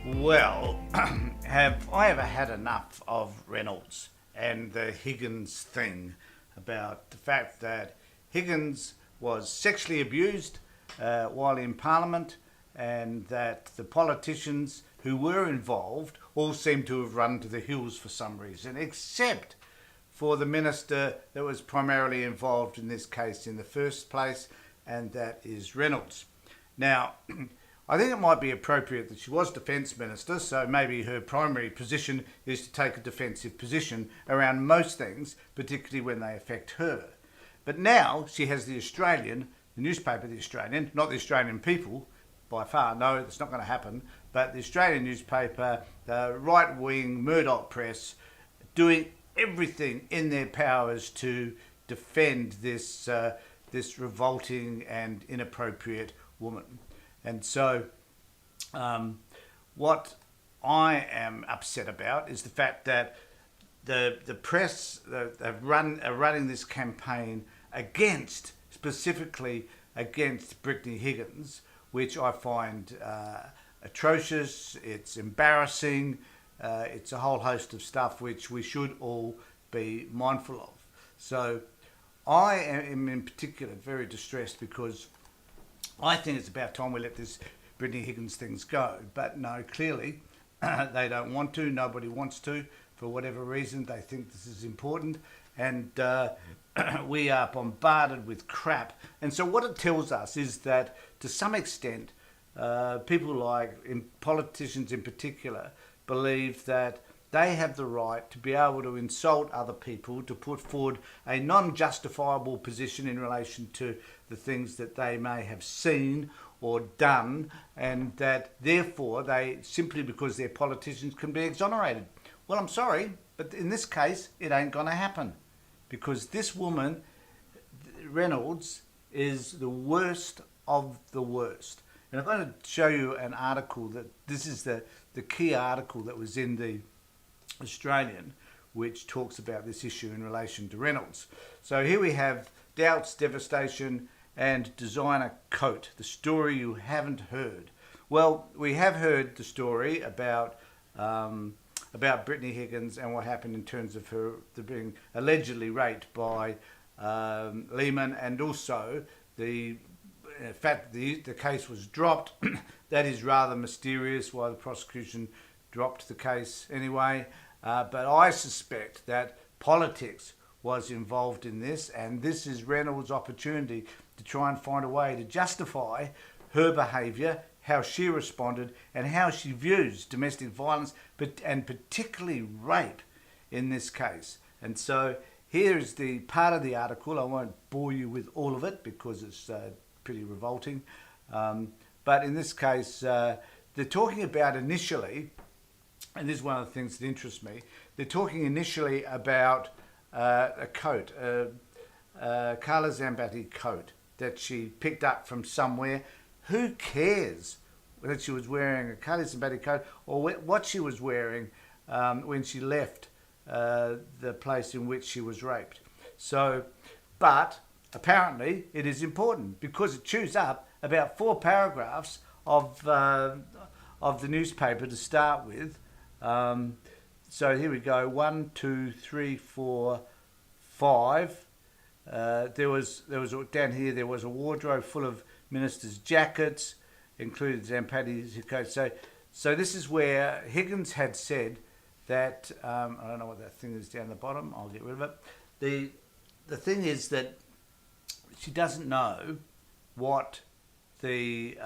Well, have I ever had enough of Reynolds and the Higgins thing about the fact that Higgins was sexually abused while in Parliament, and that the politicians who were involved all seem to have run to the hills for some reason, except for the minister that was primarily involved in this case in the first place, and that is Reynolds. Now, I think it might be appropriate that she was Defence Minister, so maybe her primary position is to take a defensive position around most things, particularly when they affect her. But now she has the Australian, the newspaper The Australian, not the Australian people, by far, no, that's not going to happen, but the Australian newspaper, the right-wing Murdoch press, doing everything in their powers to defend this revolting and inappropriate woman. And so what I am upset about is the fact that the press are running this campaign specifically against Brittany Higgins, which I find atrocious. It's embarrassing. It's a whole host of stuff which we should all be mindful of. So I am in particular very distressed because I think it's about time we let this Brittany Higgins things go. But no, clearly they don't want to. Nobody wants to. For whatever reason, they think this is important. And we are bombarded with crap. And so what it tells us is that, to some extent, people politicians in particular, believe that they have the right to be able to insult other people, to put forward a non-justifiable position in relation to the things that they may have seen or done, and that therefore they, simply because they're politicians, can be exonerated. Well, I'm sorry, but in this case, it ain't going to happen, because this woman, Reynolds, is the worst of the worst. And I'm going to show you an article that this is the key article that was in the Australian, which talks about this issue in relation to Reynolds. So here we have doubts, devastation, and designer coat, the story you haven't heard. Well, we have heard the story about Brittany Higgins and what happened in terms of her being allegedly raped by Lehman, and also the fact that the case was dropped. That is rather mysterious why the prosecution dropped the case anyway. But I suspect that politics was involved in this, and this is Reynolds' opportunity to try and find a way to justify her behaviour, how she responded, and how she views domestic violence, and particularly rape in this case. And so here is the part of the article. I won't bore you with all of it because it's pretty revolting. But in this case, they're talking about initially, and this is one of the things that interests me, they're talking initially about a coat, Carla Zambatti coat that she picked up from somewhere. Who cares that she was wearing a Carla Zambatti coat or what she was wearing when she left the place in which she was raped? So, but apparently it is important because it chews up about 4 paragraphs of the newspaper to start with. So here we go, 1, 2, 3, 4, 5. There was down here. There was a wardrobe full of ministers' jackets, including Zampatti's coat. So this is where Higgins had said that I don't know what that thing is down the bottom. I'll get rid of it. The thing is that she doesn't know what the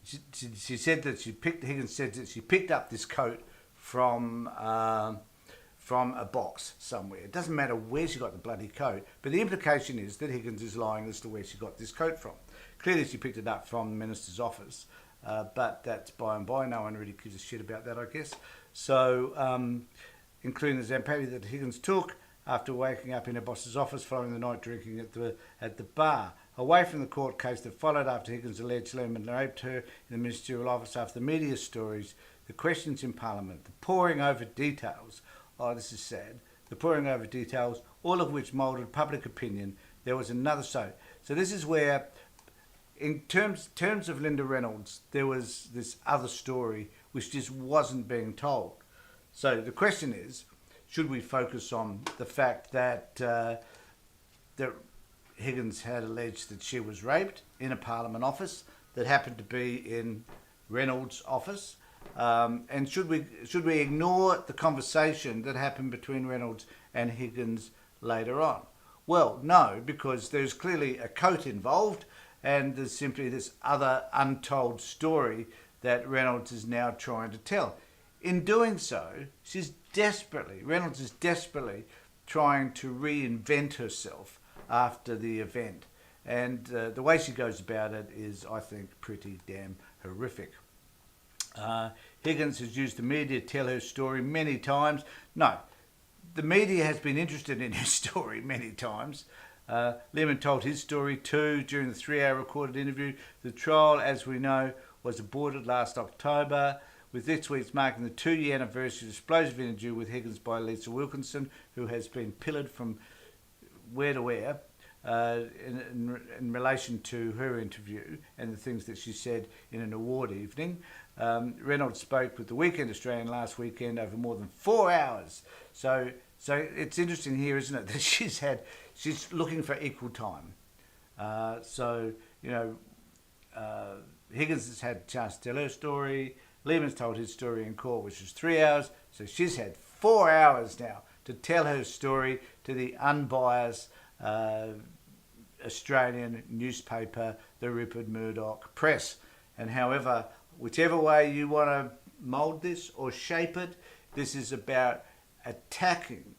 she said that Higgins said that she picked up this coat from a box somewhere. It doesn't matter where she got the bloody coat, but the implication is that Higgins is lying as to where she got this coat from. Clearly she picked it up from the minister's office, but that's by and by. No one really gives a shit about that, I guess. So, including the Zampatti that Higgins took after waking up in her boss's office following the night drinking at the bar. Away from the court case that followed after Higgins alleged Lehman raped her in the ministerial office, after the media stories, the questions in Parliament, the poring over details. Oh, this is sad. The poring over details, all of which moulded public opinion. There was another so this is where in terms of Linda Reynolds, there was this other story which just wasn't being told. So the question is, should we focus on the fact that that Higgins had alleged that she was raped in a Parliament office that happened to be in Reynolds' office? And should we ignore the conversation that happened between Reynolds and Higgins later on? Well, no, because there's clearly a coat involved, and there's simply this other untold story that Reynolds is now trying to tell. In doing so, Reynolds is desperately trying to reinvent herself after the event. And the way she goes about it is, I think, pretty damn horrific. Higgins has used the media to tell her story many times. No, the media has been interested in her story many times. Lehman told his story too during the 3-hour recorded interview. The trial, as we know, was aborted last October, with this week's marking the 2-year anniversary of the explosive interview with Higgins by Lisa Wilkinson, who has been pillared from where to where in relation to her interview and the things that she said in an award evening. Reynolds spoke with the Weekend Australian last weekend over more than 4 hours. So it's interesting here, isn't it, that she's looking for equal time. Higgins has had a chance to tell her story. Lehman's told his story in court, which was 3 hours. So she's had 4 hours now to tell her story to the unbiased Australian newspaper, the Rupert Murdoch Press. And however, whichever way you want to mould this or shape it, this is about attacking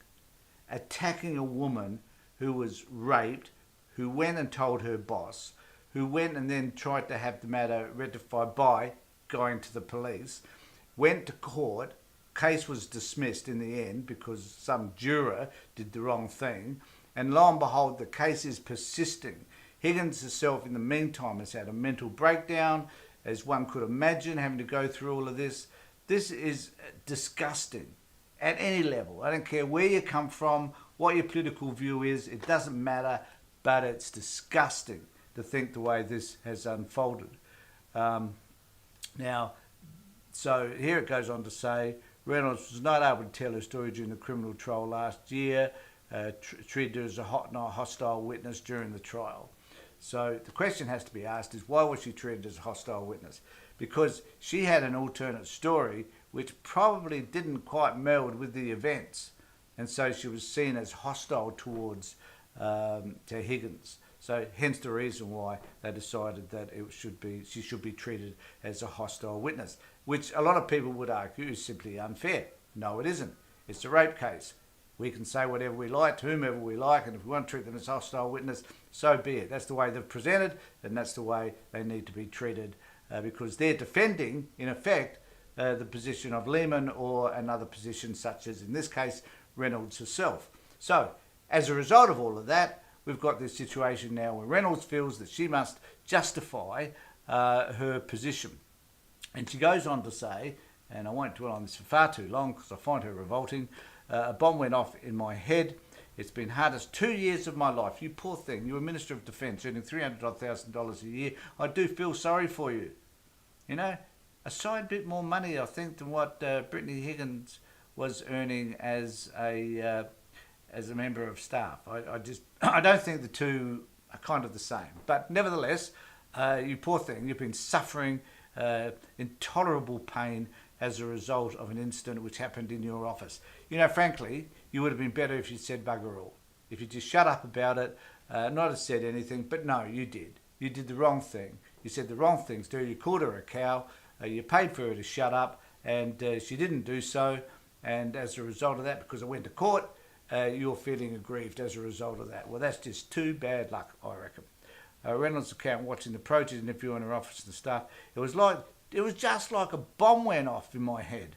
a woman who was raped, who went and told her boss, who went and then tried to have the matter rectified by going to the police, went to court, case was dismissed in the end because some juror did the wrong thing, and lo and behold, the case is persisting. Higgins herself, in the meantime, has had a mental breakdown, as one could imagine, having to go through all of this. This is disgusting at any level. I don't care where you come from, what your political view is, it doesn't matter, but it's disgusting to think the way this has unfolded. So here it goes on to say, Reynolds was not able to tell her story during the criminal trial last year, treated her as a hostile witness during the trial. So the question has to be asked is, why was she treated as a hostile witness? Because she had an alternate story which probably didn't quite meld with the events, and so she was seen as hostile towards to Higgins. So hence the reason why they decided that she should be treated as a hostile witness, which a lot of people would argue is simply unfair. No, it isn't. It's a rape case. We can say whatever we like to whomever we like, and if we want to treat them as a hostile witness, so be it. That's the way they've presented, and that's the way they need to be treated, because they're defending, in effect, the position of Lehman or another position such as, in this case, Reynolds herself. So, as a result of all of that, we've got this situation now where Reynolds feels that she must justify her position. And she goes on to say, and I won't dwell on this for far too long because I find her revolting, a bomb went off in my head. It's been hardest 2 years of my life. You poor thing. You're a Minister of Defence earning $300,000 a year. I do feel sorry for you. You know, a side bit more money, I think, than what Brittany Higgins was earning as a member of staff. I don't think the two are kind of the same. But nevertheless, you poor thing, you've been suffering intolerable pain as a result of an incident which happened in your office. You know, frankly, you would have been better if you'd said bugger all. If you just shut up about it, not have said anything, but no, you did. You did the wrong thing. You said the wrong things to her. You called her a cow. You paid for her to shut up, and she didn't do so. And as a result of that, because I went to court, you're feeling aggrieved as a result of that. Well, that's just too bad luck, I reckon. Reynolds' account watching the protest interview in her office and stuff. It was just like a bomb went off in my head.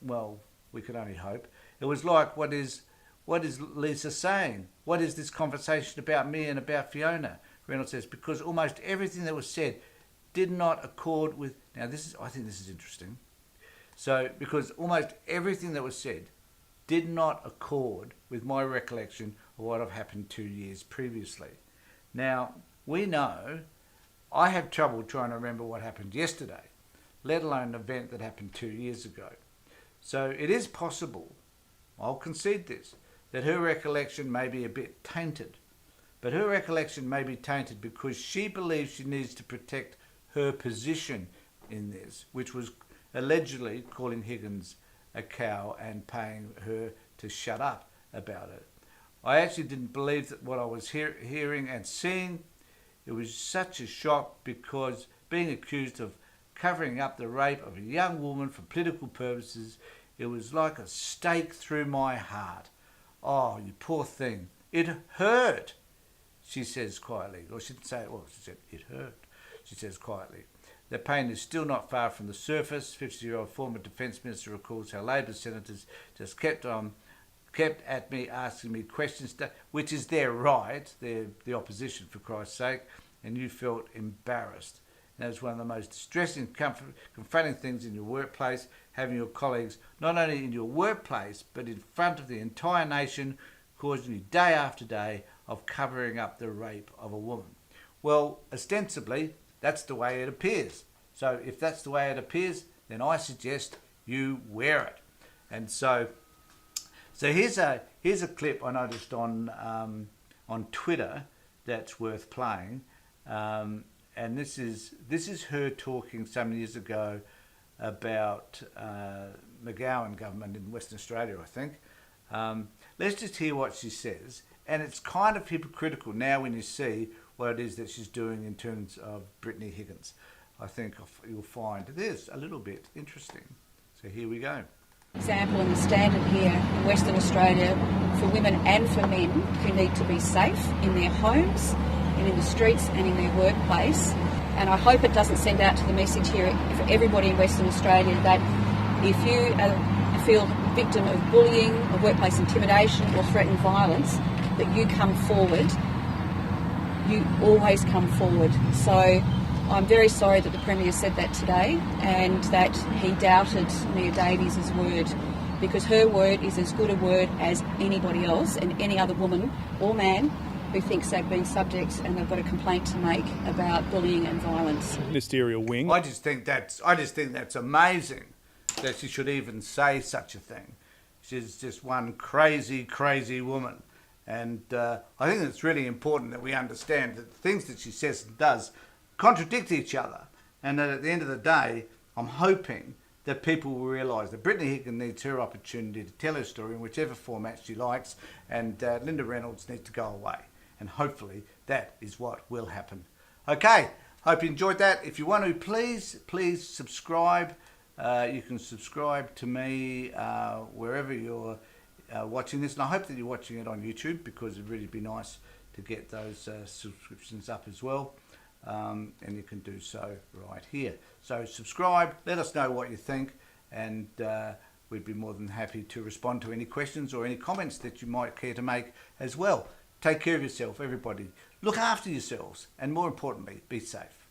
Well, we could only hope. It was like, what is Lisa saying? What is this conversation about me and about Fiona? Reynolds says, because almost everything that was said did not accord with... Now, I think this is interesting. So, because almost everything that was said did not accord with my recollection of what had happened 2 years previously. Now, we know I have trouble trying to remember what happened yesterday, let alone an event that happened 2 years ago. So it is possible, I'll concede this, that her recollection may be a bit tainted. But her recollection may be tainted because she believes she needs to protect her position in this, which was allegedly calling Higgins a cow and paying her to shut up about it. I actually didn't believe that what I was hearing and seeing. It was such a shock because being accused of covering up the rape of a young woman for political purposes, it was like a stake through my heart. Oh, you poor thing. It hurt, she says quietly. Or she didn't say it, well, she said it hurt, she says quietly. The pain is still not far from the surface. 50-year-old former Defence Minister recalls how Labor senators just kept at me, asking me questions, which is their right, they're the opposition for Christ's sake, and you felt embarrassed. And that was one of the most distressing, confronting things in your workplace, having your colleagues, not only in your workplace, but in front of the entire nation, causing you day after day of covering up the rape of a woman. Well, ostensibly, that's the way it appears. So if that's the way it appears, then I suggest you wear it. And so here's a clip I noticed on Twitter that's worth playing, and this is her talking some years ago about McGowan government in Western Australia, I think. Let's just hear what she says, and it's kind of hypocritical now when you see what it is that she's doing in terms of Brittany Higgins. I think you'll find it is a little bit interesting. So here we go. Example and the standard here in Western Australia for women and for men who need to be safe in their homes and in the streets and in their workplace. And I hope it doesn't send out to the message here for everybody in Western Australia that if you feel victim of bullying or workplace intimidation or threatened violence, that you come forward. You always come forward. So I'm very sorry that the Premier said that today and that he doubted Mia Davies' word, because her word is as good a word as anybody else and any other woman or man who thinks they've been subject and they've got a complaint to make about bullying and violence. Ministerial wing. I just think that's amazing that she should even say such a thing. She's just one crazy, crazy woman. And I think it's really important that we understand that the things that she says and does contradict each other, and that at the end of the day, I'm hoping that people will realise that Brittany Higgins needs her opportunity to tell her story in whichever format she likes, and Linda Reynolds needs to go away. And hopefully that is what will happen. Okay, hope you enjoyed that. If you want to, please subscribe. You can subscribe to me wherever you're watching this, and I hope that you're watching it on YouTube, because it'd really be nice to get those subscriptions up as well. And you can do so right here. So subscribe, let us know what you think, and we'd be more than happy to respond to any questions or any comments that you might care to make as well. Take care of yourself, everybody. Look after yourselves, and more importantly, be safe.